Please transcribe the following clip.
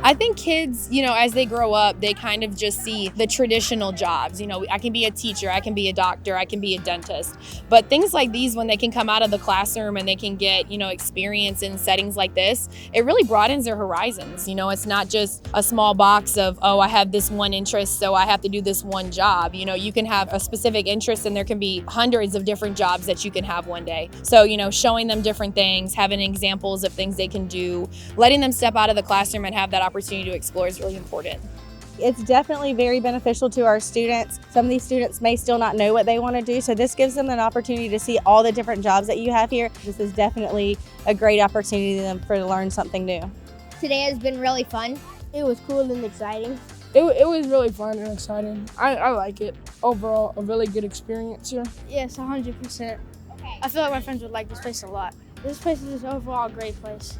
I think kids, as they grow up, they kind of just see the traditional jobs. I can be a teacher, I can be a doctor, I can be a dentist. But things like these, when they can come out of the classroom and they can get, experience in settings like this, it really broadens their horizons. It's not just a small box of, oh, I have this one interest, so I have to do this one job. You can have a specific interest and there can be hundreds of different jobs that you can have one day. So, showing them different things, having examples of things they can do, letting them step out of the classroom and have that opportunity to explore is really important. It's definitely very beneficial to our students. Some of these students may still not know what they want to do, so this gives them an opportunity to see all the different jobs that you have here. This is definitely a great opportunity for them to learn something new. Today has been really fun. It was cool and exciting. It was really fun and exciting. I like it. Overall, a really good experience here. Yes, 100%. I feel like my friends would like this place a lot. This place is overall a great place.